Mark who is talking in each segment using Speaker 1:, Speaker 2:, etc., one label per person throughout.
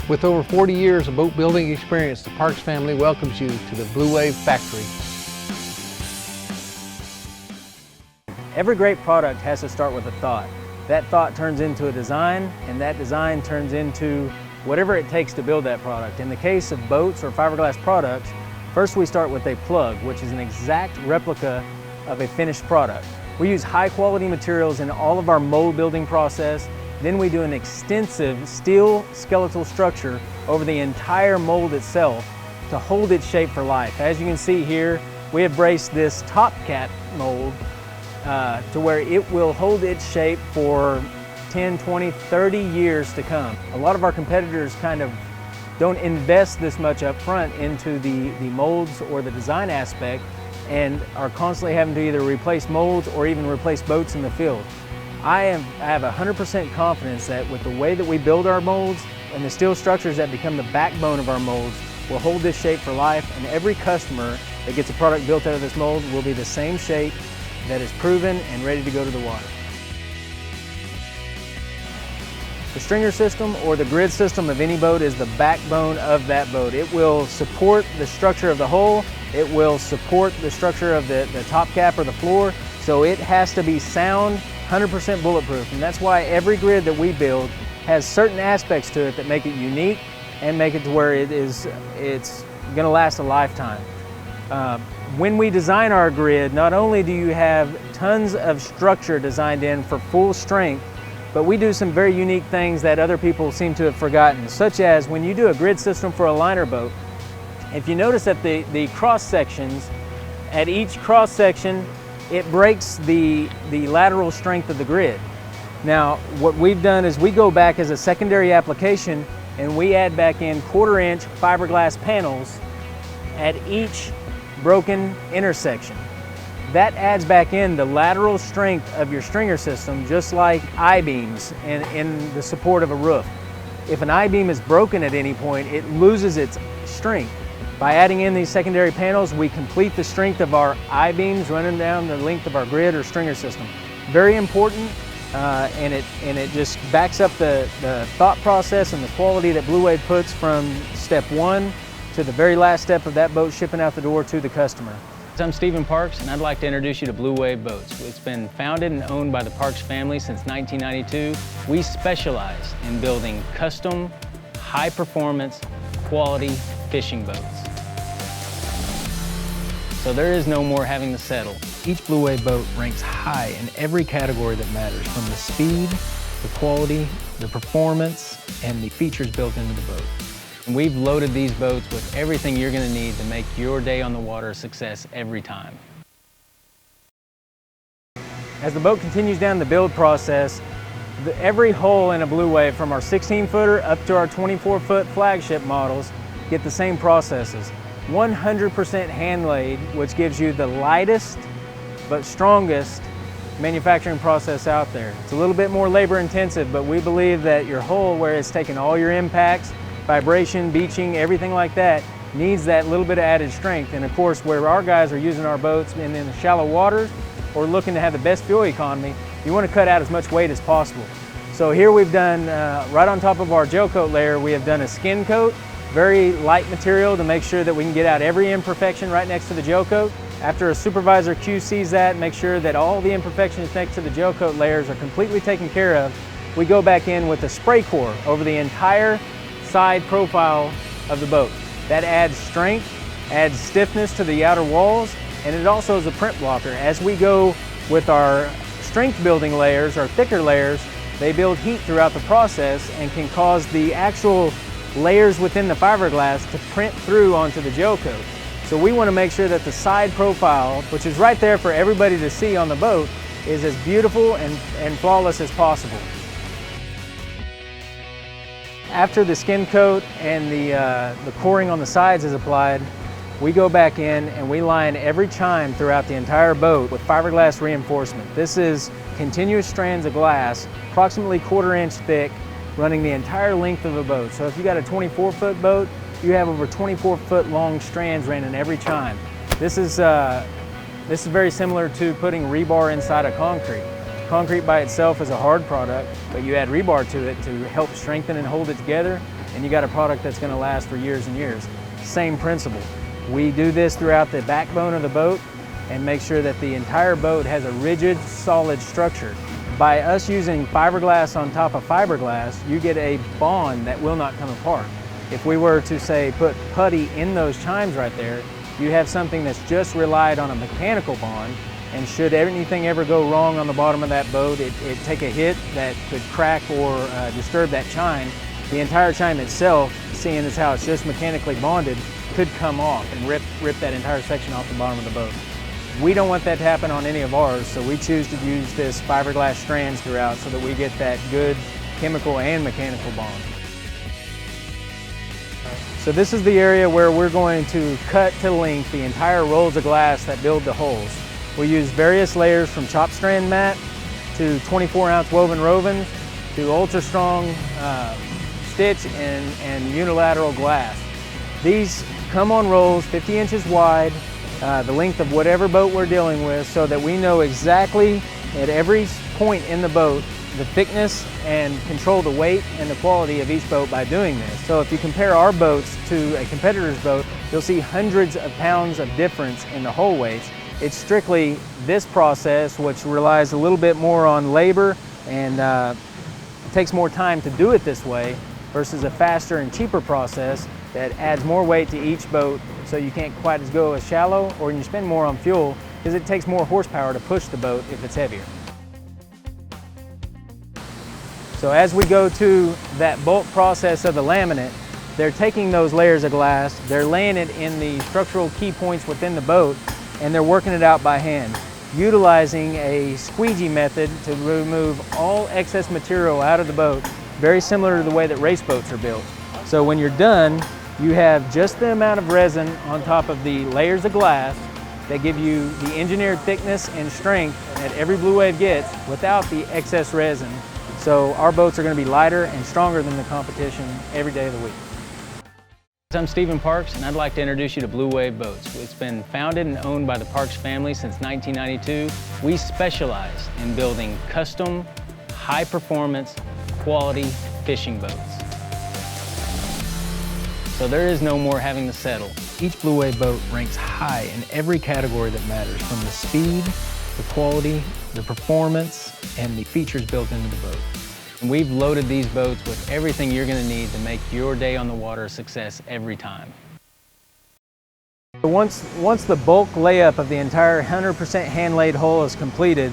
Speaker 1: With over 40 years of boat building experience, the Parks family welcomes you to the Bluewave factory.
Speaker 2: Every great product has to start with a thought. That thought turns into a design, and that design turns into whatever it takes to build that product. In the case of boats or fiberglass products, first we start with a plug, which is an exact replica of a finished product. We use high quality materials in all of our mold building process. Then we do an extensive steel skeletal structure over the entire mold itself to hold its shape for life. As you can see here, we have braced this top cap mold to where it will hold its shape for 10, 20, 30 years to come. A lot of our competitors kind of don't invest this much up front into the molds or the design aspect and are constantly having to either replace molds or even replace boats in the field. I have 100% confidence that with the way that we build our molds and the steel structures that become the backbone of our molds will hold this shape for life, and every customer that gets a product built out of this mold will be the same shape that is proven and ready to go to the water. The stringer system or the grid system of any boat is the backbone of that boat. It will support the structure of the hull, it will support the structure of the top cap or the floor, so it has to be sound, 100% bulletproof, and that's why every grid that we build has certain aspects to it that make it unique and make it to where it's going to last a lifetime. When we design our grid, not only do you have tons of structure designed in for full strength, but we do some very unique things that other people seem to have forgotten, such as when you do a grid system for a liner boat, if you notice that the cross sections, at each cross section, it breaks the lateral strength of the grid. Now, what we've done is we go back as a secondary application and we add back in 1/4 inch fiberglass panels at each broken intersection. That adds back in the lateral strength of your stringer system, just like I-beams in the support of a roof. If an I-beam is broken at any point, it loses its strength. By adding in these secondary panels, we complete the strength of our I-beams running down the length of our grid or stringer system. Very important, and it just backs up the thought process and the quality that Bluewave puts from step one to the very last step of that boat shipping out the door to the customer. I'm Stephen Parks, and I'd like to introduce you to Bluewave Boats. It's been founded and owned by the Parks family since 1992. We specialize in building custom, high-performance, quality fishing boats. So there is no more having to settle. Each Bluewave boat ranks high in every category that matters, from the speed, the quality, the performance, and the features built into the boat. And we've loaded these boats with everything you're going to need to make your day on the water a success every time. As the boat continues down the build process, every hull in a Bluewave, from our 16-footer up to our 24-foot flagship models, get the same processes. 100% hand laid, which gives you the lightest but strongest manufacturing process out there. It's a little bit more labor intensive, but we believe that your hull, where it's taken all your impacts, vibration, beaching, everything like that, needs that little bit of added strength. And of course, where our guys are using our boats in the shallow waters or looking to have the best fuel economy, you want to cut out as much weight as possible. So here we've done, right on top of our gel coat layer, we have done a skin coat, very light material to make sure that we can get out every imperfection right next to the gel coat. After a supervisor QCs that, make sure that all the imperfections next to the gel coat layers are completely taken care of, we go back in with a spray core over the entire side profile of the boat. That adds strength, adds stiffness to the outer walls, and it also is a print blocker. As we go with our strength building layers, our thicker layers, they build heat throughout the process and can cause the actual layers within the fiberglass to print through onto the gel coat. So we want to make sure that the side profile, which is right there for everybody to see on the boat, is as beautiful and flawless as possible. After the skin coat and the coring on the sides is applied, we go back in and we line every chime throughout the entire boat with fiberglass reinforcement. This is continuous strands of glass, approximately 1/4 inch thick, running the entire length of a boat. So if you got a 24-foot boat, you have over 24-foot long strands ran in every chime. This is very similar to putting rebar inside of concrete. Concrete by itself is a hard product, but you add rebar to it to help strengthen and hold it together. and you got a product that's going to last for years and years. Same principle. We do this throughout the backbone of the boat and make sure that the entire boat has a rigid, solid structure. By us using fiberglass on top of fiberglass, you get a bond that will not come apart. If we were to say put putty in those chimes right there, you have something that's just relied on a mechanical bond, and should anything ever go wrong on the bottom of that boat, it take a hit that could crack or disturb that chime, the entire chime itself, seeing as how it's just mechanically bonded, could come off and rip that entire section off the bottom of the boat. We don't want that to happen on any of ours, so we choose to use this fiberglass strands throughout so that we get that good chemical and mechanical bond. So this is the area where we're going to cut to length the entire rolls of glass that build the holes. We use various layers from chop strand mat to 24-ounce woven rovens to ultra strong stitch and unilateral glass. These come on rolls 50 inches wide, the length of whatever boat we're dealing with, so that we know exactly at every point in the boat the thickness and control the weight and the quality of each boat by doing this. So if you compare our boats to a competitor's boat, you'll see hundreds of pounds of difference in the hull weights. It's strictly this process, which relies a little bit more on labor and takes more time to do it this way, versus a faster and cheaper process that adds more weight to each boat, so you can't quite go as shallow, or you spend more on fuel because it takes more horsepower to push the boat if it's heavier. So as we go to that bulk process of the laminate, they're taking those layers of glass, they're laying it in the structural key points within the boat, and they're working it out by hand, utilizing a squeegee method to remove all excess material out of the boat, very similar to the way that race boats are built. So when you're done, you have just the amount of resin on top of the layers of glass that give you the engineered thickness and strength that every Bluewave gets without the excess resin. So our boats are going to be lighter and stronger than the competition every day of the week.
Speaker 3: I'm Stephen Parks, and I'd like to introduce you to Bluewave Boats. It's been founded and owned by the Parks family since 1992. We specialize in building custom, high-performance, quality fishing boats. So there is no more having to settle. Each Bluewave boat ranks high in every category that matters, from the speed, the quality, the performance, and the features built into the boat. And we've loaded these boats with everything you're going to need to make your day on the water a success every time.
Speaker 2: Once the bulk layup of the entire 100% hand-laid hull is completed,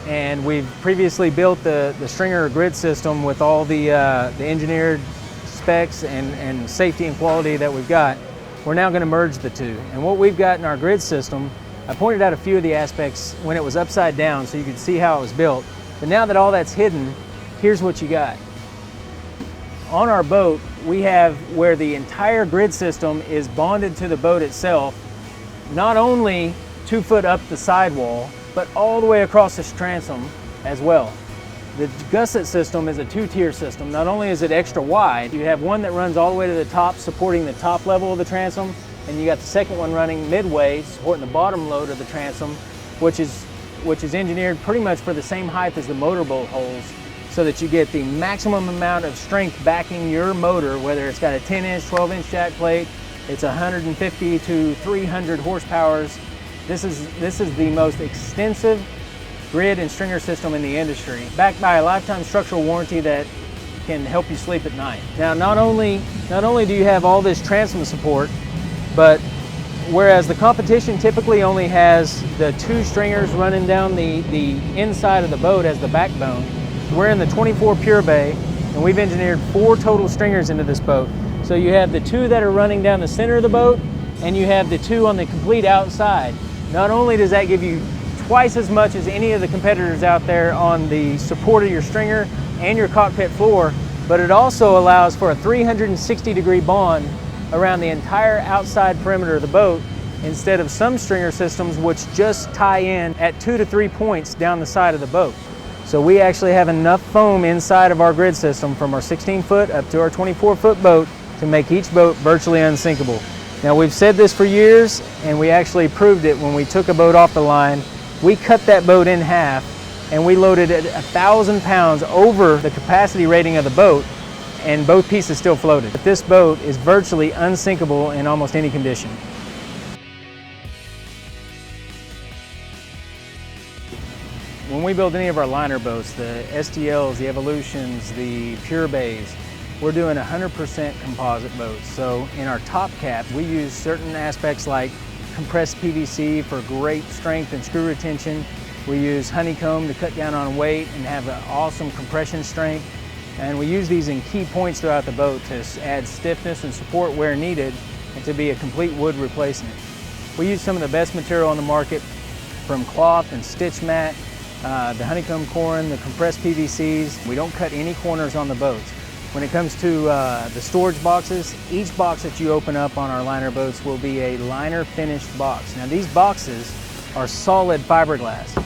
Speaker 2: and we've previously built the stringer grid system with all the engineered specs and safety and quality that we've got, we're now going to merge the two. And what we've got in our grid system, I pointed out a few of the aspects when it was upside down so you could see how it was built. But now that all that's hidden, here's what you got. On our boat, we have where the entire grid system is bonded to the boat itself, not only 2 foot up the sidewall, but all the way across this transom as well. The gusset system is a 2-tier system. Not only is it extra wide, you have one that runs all the way to the top, supporting the top level of the transom, and you got the second one running midway, supporting the bottom load of the transom, which is engineered pretty much for the same height as the motorboat holes, so that you get the maximum amount of strength backing your motor, whether it's got a 10-inch, 12-inch jack plate, it's 150 to 300 horsepower. This is the most extensive grid and stringer system in the industry, backed by a lifetime structural warranty that can help you sleep at night. Now, not only do you have all this transom support, but whereas the competition typically only has the 2 stringers running down the inside of the boat as the backbone, we're in the 24 pure bay, and we've engineered 4 total stringers into this boat. So you have the 2 that are running down the center of the boat, and you have the 2 on the complete outside. Not only does that give you twice as much as any of the competitors out there on the support of your stringer and your cockpit floor, but it also allows for a 360-degree bond around the entire outside perimeter of the boat, instead of some stringer systems which just tie in at 2 to 3 points down the side of the boat. So we actually have enough foam inside of our grid system from our 16-foot up to our 24-foot boat to make each boat virtually unsinkable. Now, we've said this for years, and we actually proved it when we took a boat off the line. We cut that boat in half, and we loaded it 1,000 pounds over the capacity rating of the boat, and both pieces still floated. But this boat is virtually unsinkable in almost any condition. When we build any of our liner boats, the STLs, the Evolutions, the Pure Bays, we're doing 100% composite boats. So in our top cap, we use certain aspects like compressed PVC for great strength and screw retention. We use honeycomb to cut down on weight and have an awesome compression strength. And we use these in key points throughout the boat to add stiffness and support where needed and to be a complete wood replacement. We use some of the best material on the market, from cloth and stitch mat, the honeycomb corin, the compressed PVCs. We don't cut any corners on the boats. When it comes to the storage boxes, each box that you open up on our liner boats will be a liner finished box. Now these boxes are solid fiberglass.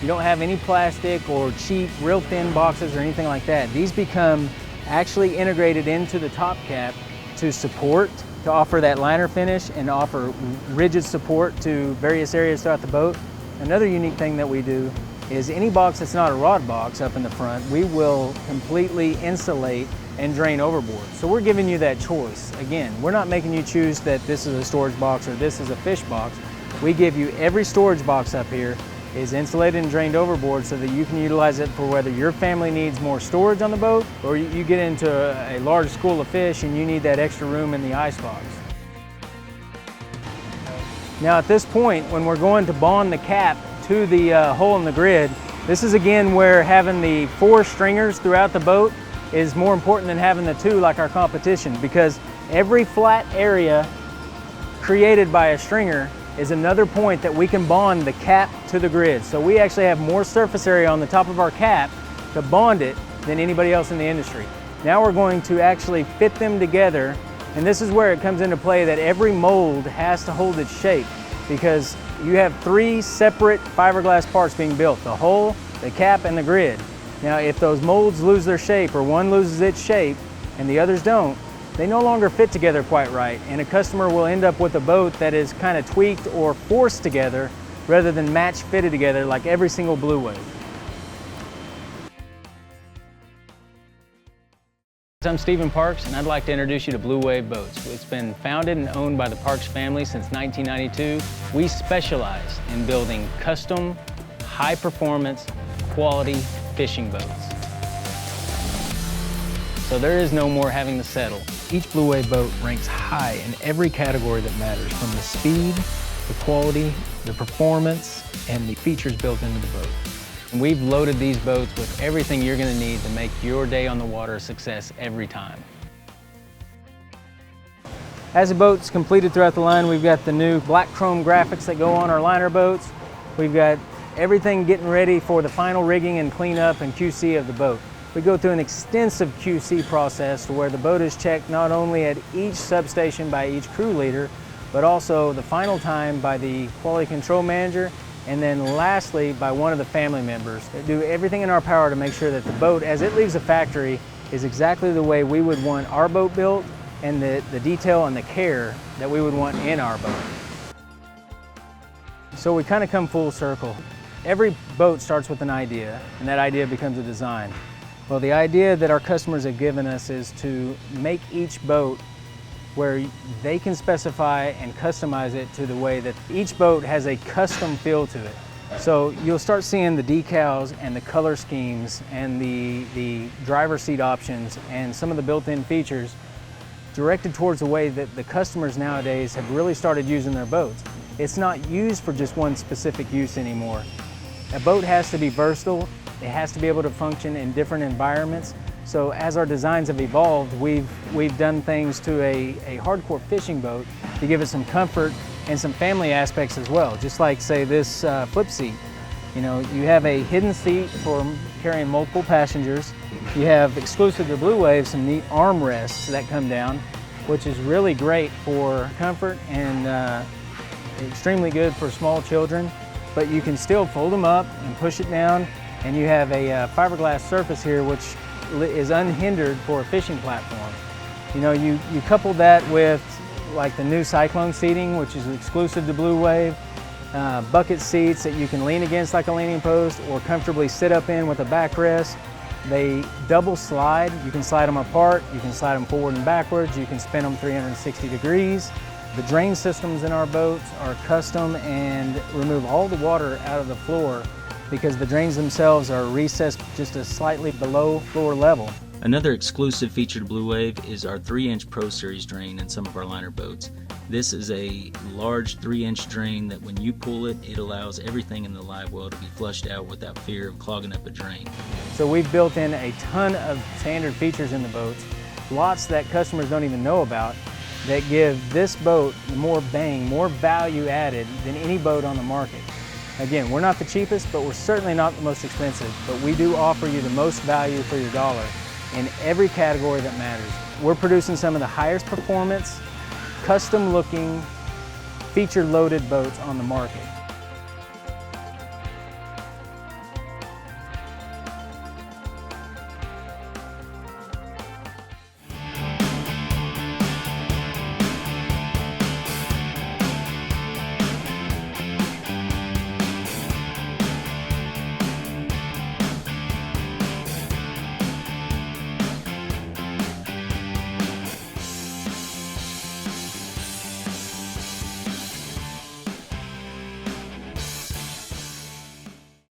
Speaker 2: You don't have any plastic or cheap, real thin boxes or anything like that. These become actually integrated into the top cap to support, to offer that liner finish and offer rigid support to various areas throughout the boat. Another unique thing that we do is any box that's not a rod box up in the front, we will completely insulate and drain overboard. So we're giving you that choice. Again, we're not making you choose that this is a storage box or this is a fish box. We give you every storage box up here is insulated and drained overboard so that you can utilize it for whether your family needs more storage on the boat or you get into a large school of fish and you need that extra room in the ice box. Now at this point, when we're going to bond the cap to the hole in the grid, this is again where having the 4 stringers throughout the boat is more important than having the 2 like our competition, because every flat area created by a stringer is another point that we can bond the cap to the grid. So we actually have more surface area on the top of our cap to bond it than anybody else in the industry. Now we're going to actually fit them together, and this is where it comes into play that every mold has to hold its shape, because you have 3 separate fiberglass parts being built: the hull, the cap, and the grid. Now if those molds lose their shape, or one loses its shape and the others don't, they no longer fit together quite right, and a customer will end up with a boat that is kind of tweaked or forced together rather than match fitted together like every single Bluewave. I'm Stephen Parks, and I'd like to introduce you to Bluewave Boats. It's been founded and owned by the Parks family since 1992. We specialize in building custom, high-performance, quality fishing boats. So there is no more having to settle.
Speaker 3: Each Bluewave boat ranks high in every category that matters, from the speed, the quality, the performance, and the features built into the boat.
Speaker 2: And we've loaded these boats with everything you're going to need to make your day on the water a success every time. As the boat's completed throughout the line, we've got the new black chrome graphics that go on our liner boats. We've got everything getting ready for the final rigging and cleanup and QC of the boat. We go through an extensive QC process where the boat is checked not only at each substation by each crew leader, but also the final time by the quality control manager, and then lastly by one of the family members. They do everything in our power to make sure that the boat, as it leaves the factory, is exactly the way we would want our boat built, and the detail and the care that we would want in our boat. So we kind of come full circle. Every boat starts with an idea, and that idea becomes a design. Well, the idea that our customers have given us is to make each boat where they can specify and customize it to the way that each boat has a custom feel to it. So you'll start seeing the decals and the color schemes and the driver's seat options and some of the built-in features directed towards the way that the customers nowadays have really started using their boats. It's not used for just one specific use anymore. A boat has to be versatile. It has to be able to function in different environments. So as our designs have evolved, we've done things to a hardcore fishing boat to give it some comfort and some family aspects as well. Just like, say, this flip seat. You know, you have a hidden seat for carrying multiple passengers. You have, exclusive to Bluewave, some neat armrests that come down, which is really great for comfort and extremely good for small children. But you can still fold them up and push it down, and you have a fiberglass surface here which is unhindered for a fishing platform. You know, you couple that with like the new Cyclone seating, which is exclusive to Bluewave, bucket seats that you can lean against like a leaning post or comfortably sit up in with a backrest. They double slide. You can slide them apart, you can slide them forward and backwards, you can spin them 360 degrees. The drain systems in our boats are custom and remove all the water out of the floor because the drains themselves are recessed just a slightly below floor level.
Speaker 4: Another exclusive feature to Bluewave is our 3-inch Pro Series drain in some of our liner boats. This is a large 3-inch drain that when you pull it, it allows everything in the live well to be flushed out without fear of clogging up a drain.
Speaker 2: So we've built in a ton of standard features in the boats, lots that customers don't even know about, that give this boat more bang, more value added than any boat on the market. Again, we're not the cheapest, but we're certainly not the most expensive, but we do offer you the most value for your dollar in every category that matters. We're producing some of the highest performance, custom looking, feature loaded boats on the market.